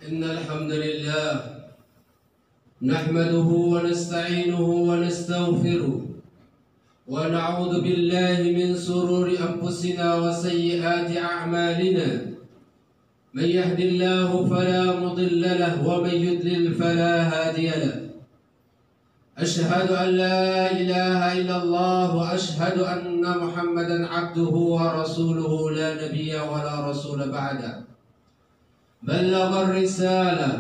إن الحمد لله نحمده ونستعينه ونستغفره ونعوذ بالله من شرور أنفسنا وسيئات أعمالنا. من يهد الله فلا مضل له ومن يضلل فلا هادي له. أشهد أن لا إله إلا الله وأشهد أن محمدا عبده ورسوله لا نبي ولا رسول بعده. بلغ الرسالة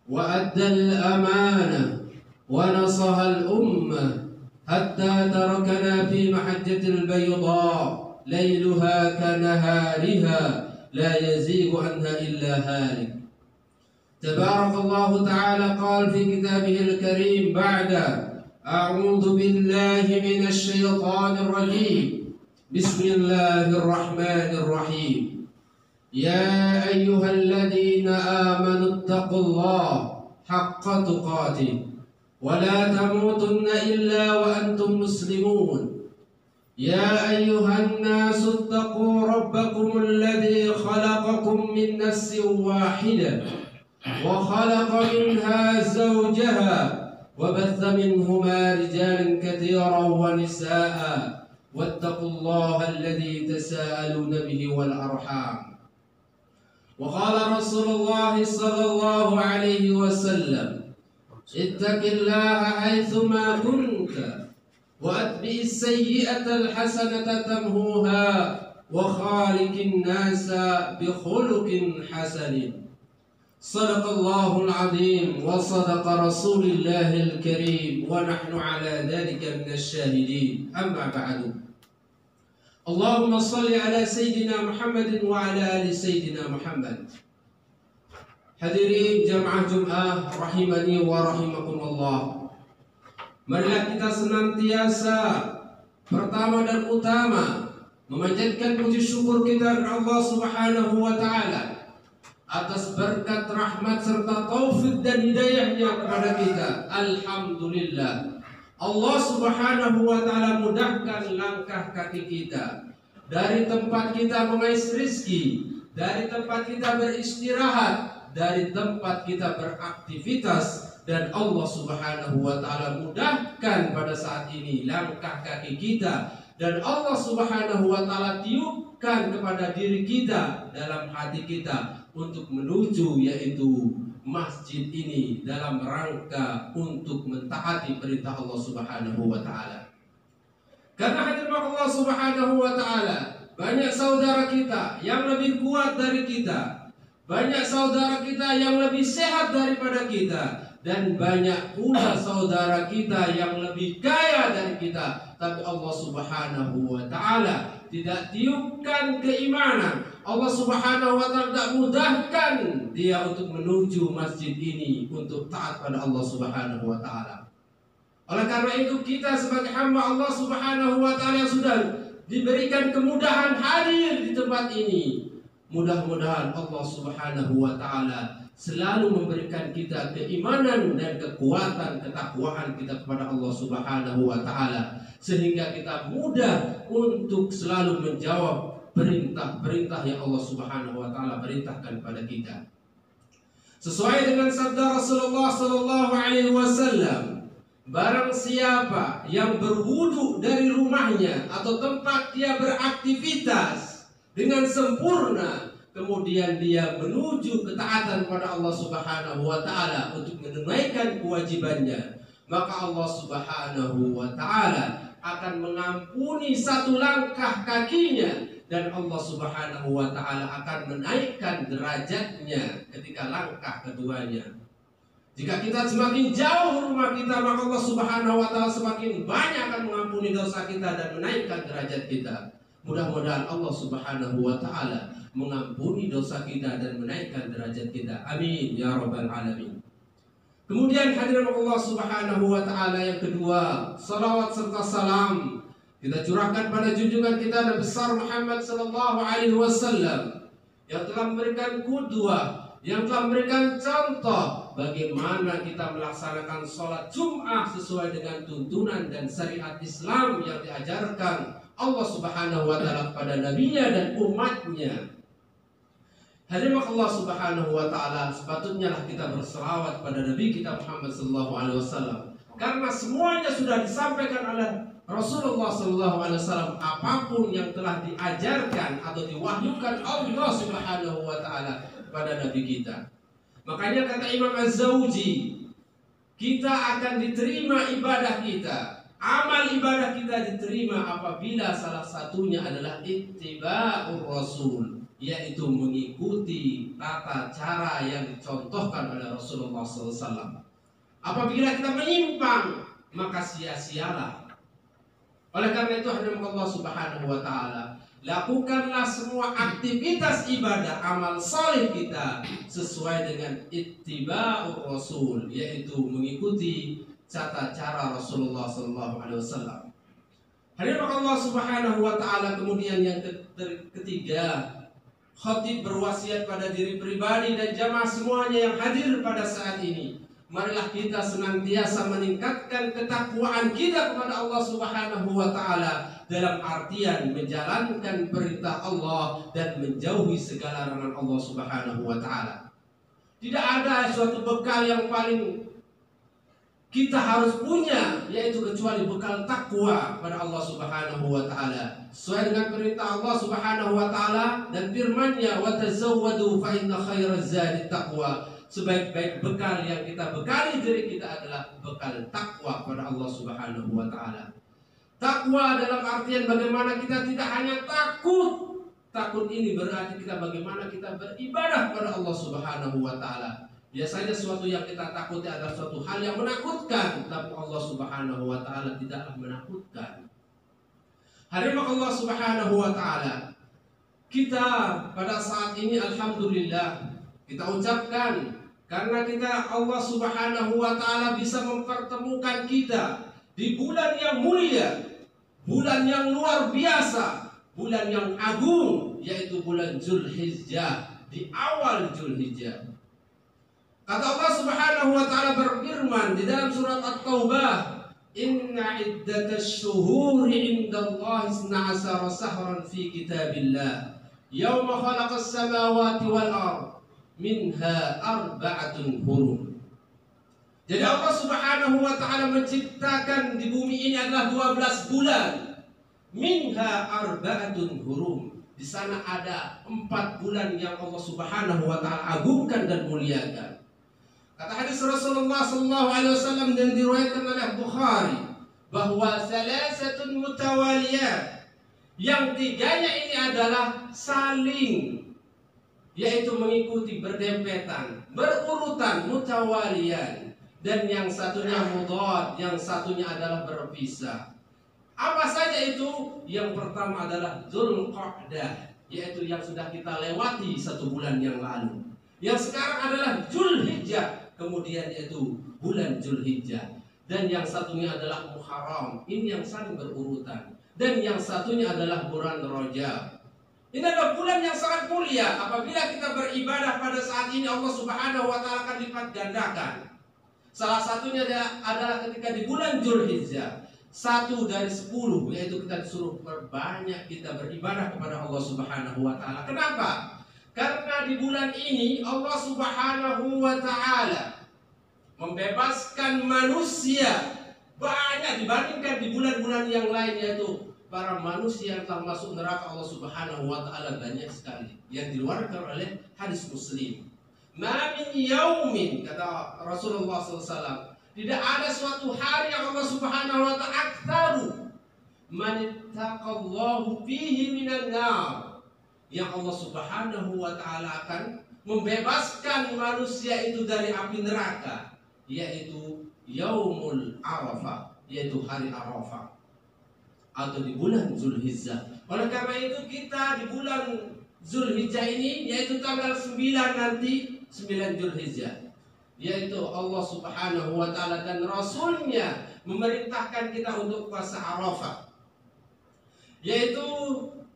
وأدى الأمانة ونصح الأمة حتى تركنا في محجة البيضاء ليلها كنهارها لا يزيغ عنها إلا هالك. تبارك الله تعالى قال في كتابه الكريم بعد أعوذ بالله من الشيطان الرجيم بسم الله الرحمن الرحيم. يا أيها الذين آمنوا اتقوا الله حق تقاته ولا تموتن إلا وأنتم مسلمون. يا أيها الناس اتقوا ربكم الذي خلقكم من نفس واحدة وخلق منها زوجها وبث منهما رجالا كثيرا ونساء واتقوا الله الذي تساءلون به والأرحام. وقال رسول الله صلى الله عليه وسلم اتق الله حيثما كنت وأتبع السيئة الحسنة تمحوها وخالق الناس بخلق حسن. صدق الله العظيم وصدق رسول الله الكريم ونحن على ذلك من الشاهدين. أما بعد، اللهم صل على سيدنا محمد وعلى آل سيدنا محمد. Hadirin jamaah Jum'ah rahimani wa rahimakumullah. Marilah kita senantiasa pertama dan utama memanjatkan puji syukur kita kepada Allah Subhanahu wa taala atas berkat rahmat serta taufik dan hidayahnya kepada kita. Alhamdulillah, Allah Subhanahu wa taala mudahkan langkah kaki kita dari tempat kita mengais rizki, dari tempat kita beristirahat, dari tempat kita beraktivitas, dan Allah Subhanahu wa taala mudahkan pada saat ini langkah kaki kita, dan Allah Subhanahu wa taala tiupkan kepada diri kita, dalam hati kita untuk menuju yaitu masjid ini dalam rangka untuk mentaati perintah Allah Subhanahu wa taala. Karena hadirat Allah Subhanahu wa taala, banyak saudara kita yang lebih kuat dari kita, banyak saudara kita yang lebih sehat daripada kita, dan banyak pula saudara kita yang lebih kaya dari kita, tapi Allah Subhanahu wa taala tidak tiupkan keimanan. Allah Subhanahu wa taala tidak mudahkan dia untuk menuju masjid ini untuk taat pada Allah Subhanahu wa taala. Oleh karena itu, kita sebagai hamba Allah Subhanahu wa taala yang sudah diberikan kemudahan hadir di tempat ini, mudah-mudahan Allah Subhanahu wa taala selalu memberikan kita keimanan dan kekuatan ketakwaan kita kepada Allah Subhanahu wa taala, sehingga kita mudah untuk selalu menjawab perintah-perintah yang Allah Subhanahu wa taala perintahkan pada kita. Sesuai dengan sabda Rasulullah sallallahu alaihi wasallam, barang siapa yang berwudu dari rumahnya atau tempat dia beraktivitas dengan sempurna, kemudian dia menuju ketaatan pada Allah Subhanahu wa taala untuk menunaikan kewajibannya, maka Allah Subhanahu wa taala akan mengampuni satu langkah kakinya, dan Allah Subhanahu wa taala akan menaikkan derajatnya ketika langkah keduanya. Jika kita semakin jauh rumah kita, maka Allah Subhanahu wa taala semakin banyak akan mengampuni dosa kita dan menaikkan derajat kita. Mudah-mudahan Allah Subhanahu wa taala mengampuni dosa kita dan menaikkan derajat kita. Amin ya rabbal alamin. Kemudian hadirin Allah Subhanahu wa taala yang kedua, salawat serta salam kita curahkan pada junjungan kita Nabi besar Muhammad sallallahu alaihi wasallam yang telah memberikan qudwah, yang telah memberikan contoh bagaimana kita melaksanakan sholat Jum'ah sesuai dengan tuntunan dan syariat Islam yang diajarkan Allah Subhanahu wa taala kepada nabinya dan umatnya. Hadirin Allah Subhanahu wa taala, sepatutnya lah kita berselawat pada Nabi kita Muhammad sallallahu alaihi wasallam. Karena semuanya sudah disampaikan oleh Rasulullah sallallahu alaihi wasallam, apapun yang telah diajarkan atau diwahyukan Allah Subhanahu wa taala pada nabi kita. Makanya kata Imam Az-Zawji, kita akan diterima ibadah kita, amal ibadah kita diterima apabila salah satunya adalah ittiba'ur rasul, yaitu mengikuti tata cara yang dicontohkan oleh Rasulullah SAW. Apabila kita menyimpang, maka sia-sialah. Oleh karena itu, hadirin Allah Subhanahu wa taala, lakukanlah semua aktivitas ibadah amal saleh kita sesuai dengan ittiba'ur rasul, yaitu mengikuti tata cara Rasulullah SAW. Hadirin Allah Subhanahu wa taala, kemudian yang ketiga, khatib berwasiat pada diri pribadi dan jamaah semuanya yang hadir pada saat ini. Marilah kita senantiasa meningkatkan ketakwaan kita kepada Allah Subhanahu wa taala dalam artian menjalankan perintah Allah dan menjauhi segala larangan Allah Subhanahu wa taala. Tidak ada suatu bekal yang paling kita harus punya, yaitu kecuali bekal takwa pada Allah Subhanahu wa taala. Sesuai dengan perintah Allah Subhanahu wa taala dan firman-Nya, "Wa tazawwadu fa inna khairaz zadi taqwa." Sebaik-baik bekal yang kita bekali diri kita adalah bekal takwa kepada Allah Subhanahu wa taala. Takwa dalam artian bagaimana kita tidak hanya takut. Takut ini berarti kita bagaimana kita beribadah kepada Allah Subhanahu wa taala. Biasanya sesuatu yang kita takuti adalah suatu hal yang menakutkan, tapi Allah Subhanahu wa taala tidaklah menakutkan. Hadirin Allah Subhanahu wa taala, kita pada saat ini alhamdulillah kita ucapkan karena kita Allah Subhanahu wa taala bisa mempertemukan kita di bulan yang mulia, bulan yang luar biasa, bulan yang agung, yaitu bulan Zulhijjah, di awal Zulhijjah. Kata Allah Subhanahu wa taala berfirman di dalam surat At-Taubah, "Inna iddatasy syuhuri 'indallahi 12 shahran fi kitabillah, yauma khalaqas samawati wal ardh, minha arba'atun hurum." Jadi Allah Subhanahu wa taala menciptakan di bumi ini adalah 12 bulan. Minha arba'atun hurum. Di sana ada 4 bulan yang Allah Subhanahu wa taala agungkan dan muliakan. Kata hadis Rasulullah sallallahu alaihi wasallam dan diriwayatkan oleh Bukhari bahwa salasatun mutawaliyat, yang tiganya ini adalah saling, yaitu mengikuti berdempetan, berurutan, mutawalian, dan yang satunya mudad, yang satunya adalah berpisah. Apa saja itu? Yang pertama adalah Dzulqa'dah, yaitu yang sudah kita lewati 1 bulan yang lalu. Yang sekarang adalah Zulhijjah, kemudian yaitu bulan Zulhijjah, dan yang satunya adalah Muharram. Ini yang saling berurutan. Dan yang satunya adalah bulan Rajab. Ini adalah bulan yang sangat mulia. Apabila kita beribadah pada saat ini, Allah Subhanahu wa taala akan lipat gandakan. Salah satunya adalah ketika di bulan Zulhijjah, 1 dari 10, yaitu kita disuruh berbanyak kita beribadah kepada Allah Subhanahu wa taala. Kenapa? Karena di bulan ini Allah Subhanahu wa taala membebaskan manusia banyak dibandingkan di bulan-bulan yang lain, yaitu para manusia yang telah masuk neraka Allah Subhanahu wa taala banyak sekali, yang dikeluarkan oleh hadis Muslim. Ma min yaumin, kata Rasulullah SAW, tidak ada suatu hari yang Allah Subhanahu wa taala aktsaru man ittaqallahu fihi minan nar, yang Allah Subhanahu wa taala akan membebaskan manusia itu dari api neraka, yaitu Yaumul Arafah, yaitu hari Arafah, atau di bulan Zulhijjah. Oleh karena itu kita di bulan Zulhijjah ini, yaitu tanggal 9 nanti, 9 Zulhijjah, yaitu Allah Subhanahu wa taala dan Rasulnya memerintahkan kita untuk puasa Arafah, yaitu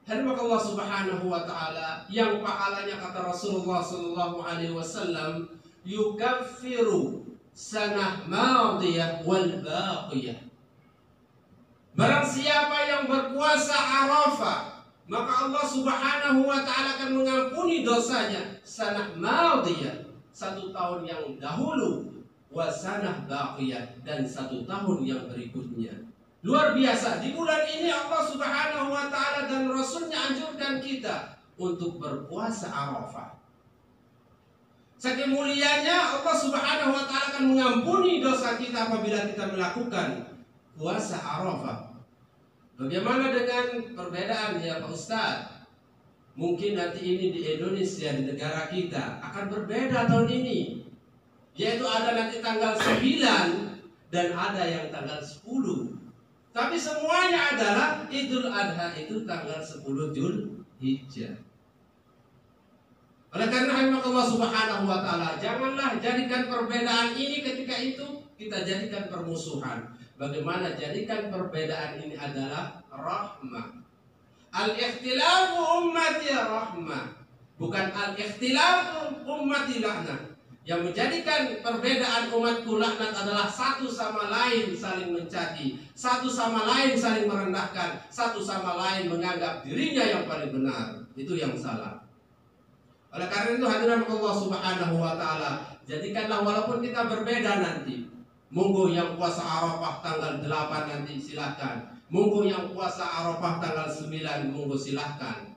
hari Allah Subhanahu wa taala yang pahalanya, kata Rasulullah sallallahu alaihi wasallam, yukaffiru sanah madiyah wal baqiyah. Barang siapa yang berpuasa Arafah maka Allah Subhanahu wa taala akan mengampuni dosanya sanah madiyah, 1 tahun yang dahulu, wa sanah baqiyah, dan 1 tahun yang berikutnya. Luar biasa, di bulan ini Allah Subhanahu wa taala dan Rasulnya anjurkan kita untuk berpuasa Arafah. Saking mulianya Allah Subhanahu wa taala akan mengampuni dosa kita apabila kita melakukan puasa Arafah. Bagaimana dengan perbedaan ya Pak Ustadz? Mungkin nanti ini di Indonesia, di negara kita akan berbeda tahun ini. Yaitu ada nanti tanggal 9 dan ada yang tanggal 10. Tapi semuanya adalah Idul Adha itu tanggal 10 Zulhijjah. Oleh karena Allah Subhanahu wa taala, janganlah jadikan perbedaan ini ketika itu kita jadikan permusuhan. Bagaimana jadikan perbedaan ini adalah rahmah. Al-ikhtilafu ummati rahmah, bukan al-ikhtilafu ummati laknat. Yang menjadikan perbedaan umatku laknat adalah satu sama lain saling mencaci, satu sama lain saling merendahkan, satu sama lain menganggap dirinya yang paling benar. Itu yang salah. Oleh karena itu hadirin Allah Subhanahu wa taala, jadikanlah walaupun kita berbeda nanti. Monggo yang puasa Arafah tanggal 8 nanti silahkan. Monggo yang puasa Arafah tanggal 9 monggo silahkan.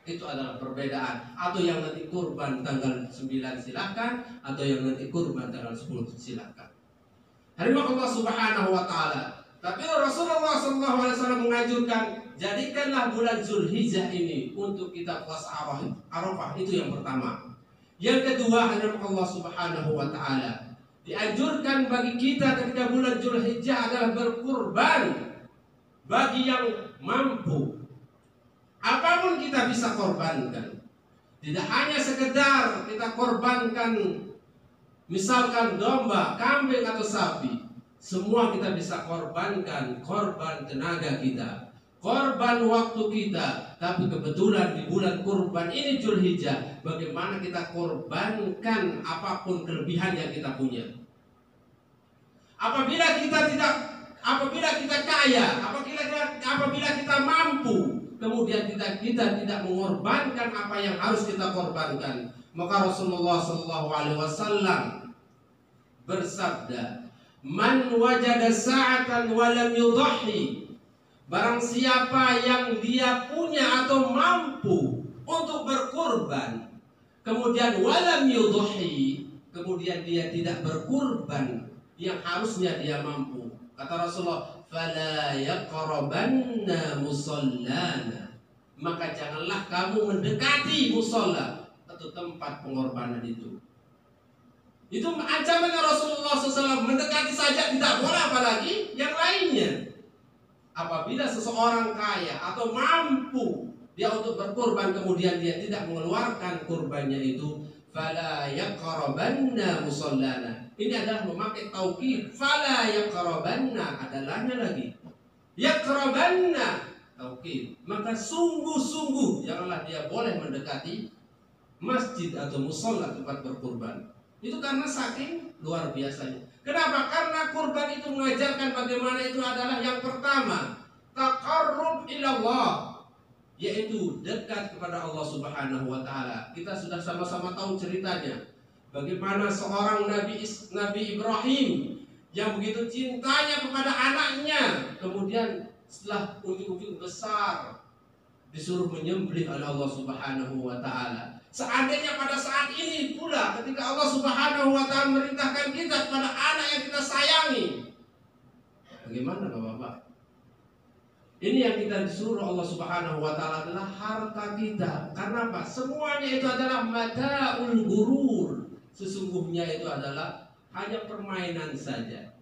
Itu adalah perbedaan. Atau yang nanti kurban tanggal 9 silahkan, atau yang nanti kurban tanggal 10 silahkan. Hadirin Allah Subhanahu wa taala. Tapi Rasulullah SAW menganjurkan, jadikanlah bulan Zulhijjah ini untuk kita puasa Arafah. Itu yang pertama. Yang kedua, hadirin Allah Subhanahu wa taala, dianjurkan bagi kita ketika bulan Zulhijjah adalah berkurban bagi yang mampu. Apapun kita bisa korbankan. Tidak hanya sekedar kita korbankan misalkan domba, kambing atau sapi. Semua kita bisa korbankan, korban tenaga kita, korban waktu kita. Tapi kebetulan di bulan kurban ini Zulhijjah, bagaimana kita korbankan apapun kelebihan yang kita punya. Apabila kita kaya, apabila kita mampu, kemudian kita tidak mengorbankan apa yang harus kita korbankan, maka Rasulullah SAW bersabda, "Man wajada sa'atan wa lam yudhi." Barang siapa yang dia punya atau mampu untuk berkurban, kemudian walam yudhi, kemudian dia tidak berkurban yang harusnya dia mampu. Kata Rasulullah, "Fala yaqrabanna musallana." Maka janganlah kamu mendekati musalla atau tempat pengorbanan itu. Itu ancamannya Rasulullah SAW, mendekati saja tidak boleh, apalagi yang lainnya. Apabila seseorang kaya atau mampu dia untuk berkurban, kemudian dia tidak mengeluarkan kurbannya itu, fala yaqrabanna musallana. Ini adalah memakai taukid. Fala yaqrabanna adalahnya lagi. Yaqrabanna taukid. Maka sungguh-sungguh janganlah dia boleh mendekati masjid atau musalla tempat berkurban. Itu karena saking luar biasanya. Kenapa? Karena kurban itu mengajarkan bagaimana itu adalah yang pertama, taqarrub ilallah, yaitu dekat kepada Allah Subhanahu wa taala. Kita sudah sama-sama tahu ceritanya. Bagaimana seorang Nabi Ibrahim yang begitu cintanya kepada anaknya, kemudian setelah ujung-ujung besar disuruh menyembelih oleh Allah Subhanahu wa taala. Seandainya pada saat ini pula ketika Allah Subhanahu wa taala merintahkan kita kepada anak yang kita sayangi, bagaimana Bapak-bapak? Ini yang kita disuruh Allah Subhanahu wa taala adalah harta kita. Karena apa? Semuanya itu adalah mata'ul gurur. Sesungguhnya itu adalah hanya permainan saja.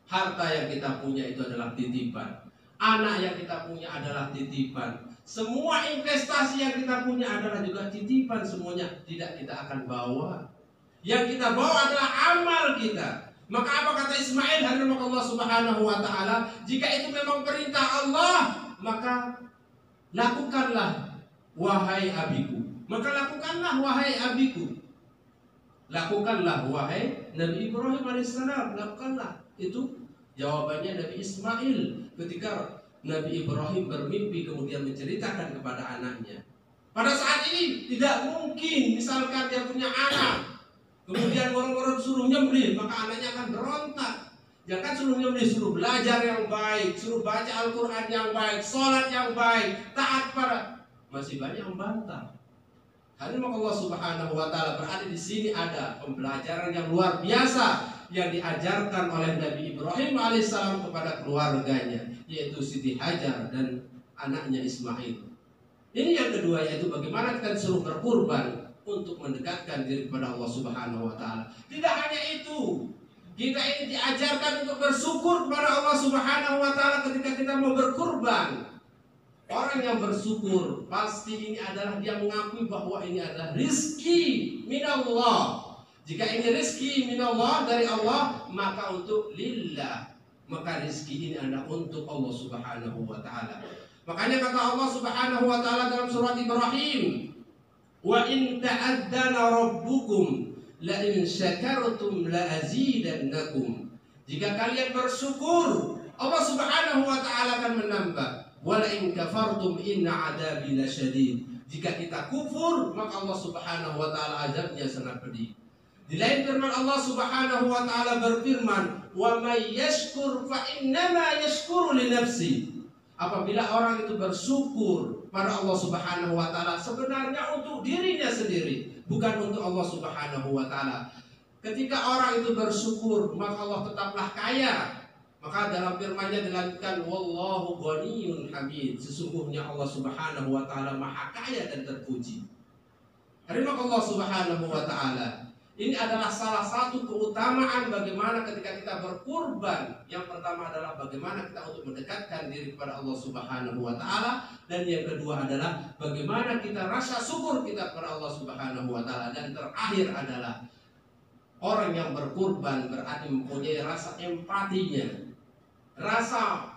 Harta yang kita punya itu adalah titipan. Anak yang kita punya adalah titipan. Semua investasi yang kita punya adalah juga titipan, semuanya tidak kita akan bawa. Yang kita bawa adalah amal kita. Maka apa kata Ismail, hadirin Allah Subhanahu wa taala, jika itu memang perintah Allah, maka lakukanlah wahai abiku. Maka lakukanlah wahai abiku. Lakukanlah wahai Nabi Ibrahim alaihissalam, lakukanlah. Itu jawabannya Nabi Ismail ketika Nabi Ibrahim bermimpi kemudian menceritakan kepada anaknya. Pada saat ini tidak mungkin misalkan dia punya anak, kemudian orang-orang suruh nyembelih, maka anaknya akan berontak. Jangan suruh nyembelih, suruh belajar yang baik, suruh baca Al-Quran yang baik, sholat yang baik, taat pada. Masih banyak membantah. Hadirin Allah Subhanahu wa Ta'ala, berarti di sini ada pembelajaran yang luar biasa yang diajarkan oleh Nabi Ibrahim alaihissalam kepada keluarganya, yaitu Siti Hajar dan anaknya Ismail. Ini yang kedua, yaitu bagaimana kita disuruh berkurban untuk mendekatkan diri kepada Allah Subhanahu wa Ta'ala. Tidak hanya itu, kita ini diajarkan untuk bersyukur kepada Allah Subhanahu wa Ta'ala ketika kita mau berkurban. Orang yang bersyukur pasti ini adalah dia mengakui bahwa ini adalah rizki minallah. Jika ini rizki minallah dari Allah, maka untuk lillah, maka rizki ini adalah untuk Allah Subhanahu wa Ta'ala. Makanya kata Allah Subhanahu wa Ta'ala dalam surat Ibrahim, wa in ta'addana rabbukum la in syakartum la azidannakum. Jika kalian bersyukur, Allah Subhanahu wa Ta'ala akan menambah. Wa la in kafartum inna adabi lasyadid. Jika kita kufur, maka Allah Subhanahu wa Ta'ala azabnya sangat pedih. Di lain firman Allah Subhanahu wa Ta'ala berfirman, wa may yashkur fa innama yashkuru li nafsi. Apabila orang itu bersyukur pada Allah Subhanahu wa Ta'ala, sebenarnya untuk dirinya sendiri, bukan untuk Allah Subhanahu wa Ta'ala. Ketika orang itu bersyukur, maka Allah tetaplah kaya. Maka dalam firman-Nya dilanjutkan, wallahu ghaniyun hamid. Sesungguhnya Allah Subhanahu wa Ta'ala maha kaya dan terpuji. Terima Allah Subhanahu wa Ta'ala. Ini adalah salah satu keutamaan bagaimana ketika kita berkurban. Yang pertama adalah bagaimana kita untuk mendekatkan diri kepada Allah Subhanahu wa Ta'ala, dan yang kedua adalah bagaimana kita rasa syukur kita kepada Allah Subhanahu wa Ta'ala, dan terakhir adalah orang yang berkurban berarti mempunyai rasa empatinya, rasa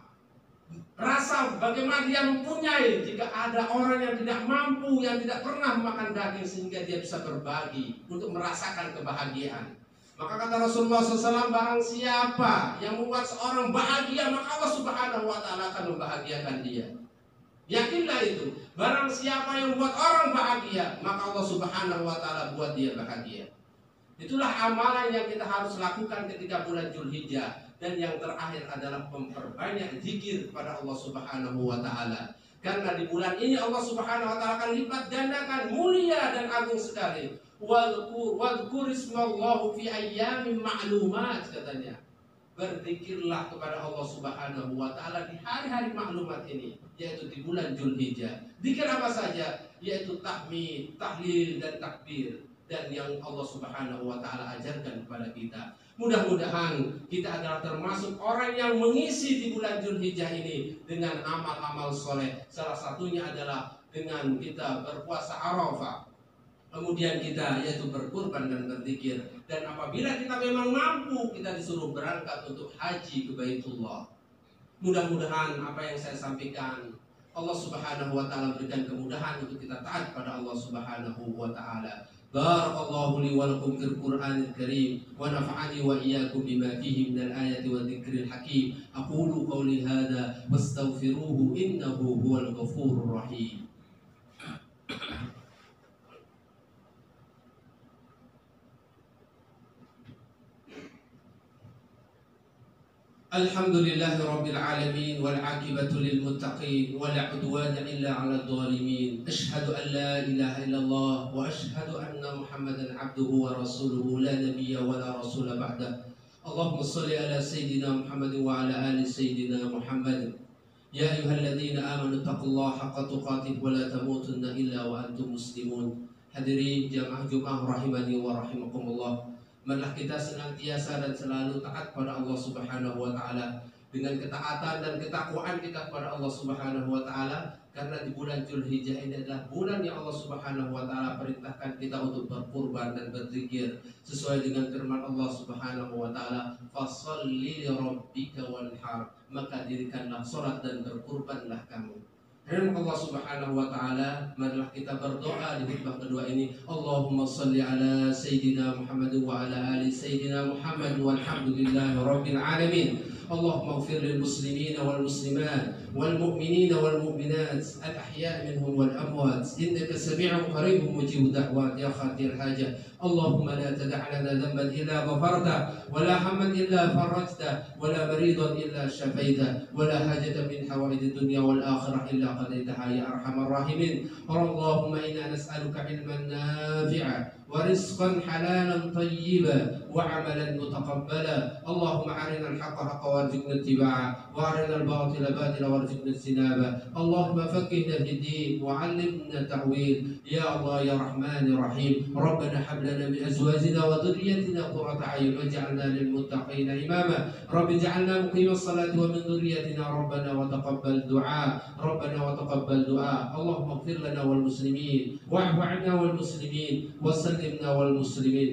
bagaimana dia mempunyai jika ada orang yang tidak mampu, yang tidak pernah makan daging, sehingga dia bisa berbagi untuk merasakan kebahagiaan. Maka kata Rasulullah SAW, barang siapa yang membuat seorang bahagia, maka Allah Subhanahu wa Ta'ala akan membahagiakan dia. Yakinlah itu, barang siapa yang membuat orang bahagia, maka Allah Subhanahu wa Ta'ala buat dia bahagia. Itulah amalan yang kita harus lakukan ketika bulan Dzulhijjah. Dan yang terakhir adalah memperbanyak zikir kepada Allah Subhanahu wa Ta'ala. Karena di bulan ini Allah Subhanahu wa Ta'ala akan lipat gandakan, mulia dan agung sekali. Wadhkur ismallahu fi ayyamin ma'lumat, katanya. Berzikirlah kepada Allah Subhanahu wa Ta'ala di hari-hari maklumat ini, yaitu di bulan Dzulhijjah. Zikir apa saja? Yaitu tahmid, tahlil dan takbir. Dan yang Allah Subhanahu wa Ta'ala ajarkan kepada kita. Mudah-mudahan kita adalah termasuk orang yang mengisi di bulan Dzulhijjah ini dengan amal-amal soleh. Salah satunya adalah dengan kita berpuasa Arafah. Kemudian kita yaitu berkurban dan berzikir. Dan apabila kita memang mampu, kita disuruh berangkat untuk haji ke Baitullah. Mudah-mudahan apa yang saya sampaikan, Allah Subhanahu wa Ta'ala berikan kemudahan untuk kita taat pada Allah Subhanahu wa Ta'ala. Barakallahu li wa lakum fil Qur'anil Karim wa nafa'ani wa iyyakum bima fihi minal ayati wa dzikril hakim. Aqulu qawli hadza wastaghfiruhu innahu huwal ghafurur rahim. Alhamdulillahi Rabbil Alamin wal aqibatu lil muttaqin wa la udwana illa 'alal zalimin. Asyhadu an la ilaha illallah wa asyhadu anna Muhammadan 'abduhu wa rasuluhu la nabiyya wa la rasula ba'da. Allahumma shalli ala sayyidina Muhammad wa ala ali sayyidina Muhammad. Ya ayyuhalladzina amanu taqullaha haqqa tuqatih wa la tamutunna illa wa antum muslimun. Hadirin jamaah Jumat rahimani wa rahimakumullah. Marilah kita senantiasa dan selalu taat pada Allah Subhanahu wa Ta'ala, dengan ketaatan dan ketakwaan kita kepada Allah Subhanahu wa Ta'ala. Karena di bulan Dzulhijjah ini adalah bulan yang Allah Subhanahu wa Ta'ala perintahkan kita untuk berkurban dan berzikir sesuai dengan firman Allah Subhanahu wa Ta'ala, fasholli li rabbika wanhar, maka dirikanlah salat dan berkurbanlah kamu. Dan Allah Subhanahu wa taala, marilah kita berdoa di khutbah kedua ini. Allahumma shalli ala sayyidina Muhammad wa ala ali sayyidina Muhammad walhamdulillahi rabbil alamin. Allahumma ighfir lil muslimina wal muslimat wal mu'minina wal mu'minat al ahya' minhum wal amwat innaka sami'un qaribun mujibud da'wat ya khatir hajat. Allahumma la tada' lana dhanban illa ghafarta wa la hamman illa farajta wa la maridan illa shafaita wa la hajatan min hawaidid dunya wal akhirah illa qadaitaha ya arhamar rahimin. Allahumma inna nas'aluka ilman nafi'a ورزقا حلالا طيبا وعملا متقبلا. اللهم أرنا الحق حقا وارزقنا اتباعه وأرنا الباطل باطلا وارزقنا اجتنابه. اللهم فقهنا في الدين وعلمنا التأويل يا الله يا رحمن الرحيم. ربنا هب لنا من أزواجنا وذريتنا قرة أعين واجعلنا للمتقين إماما. رب اجعلنا مقيم الصلاة ومن ذريتنا ربنا وتقبل دعاء ربنا وتقبل دعاء. اللهم اغفر لنا والمسلمين واعف عنا والمسلمين وسلمنا والمسلمين.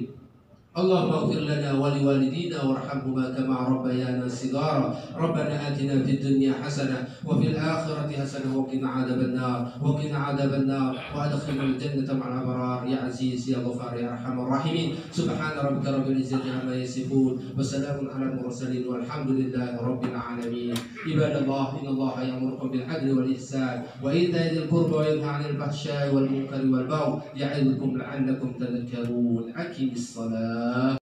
اللهم اغفر لنا ولوالدينا وارحمهما كما ربيانا صغارا. ربنا آتنا في الدنيا حسنة وفي الآخرة حسنة وقنا عذاب النار وأدخلنا الجنة مع الأبرار يا عزيز يا غفار يا أرحم الراحمين. سبحان ربك رب العزة عما يصفون وسلام على المرسلين والحمد لله رب العالمين. عباد الله إن الله يأمركم بالعدل والإحسان وإيتاء ذي القربى وينهى عن الفحشاء والمنكر والبغي يعظكم لعلكم تذكرون. أقم الصلاة.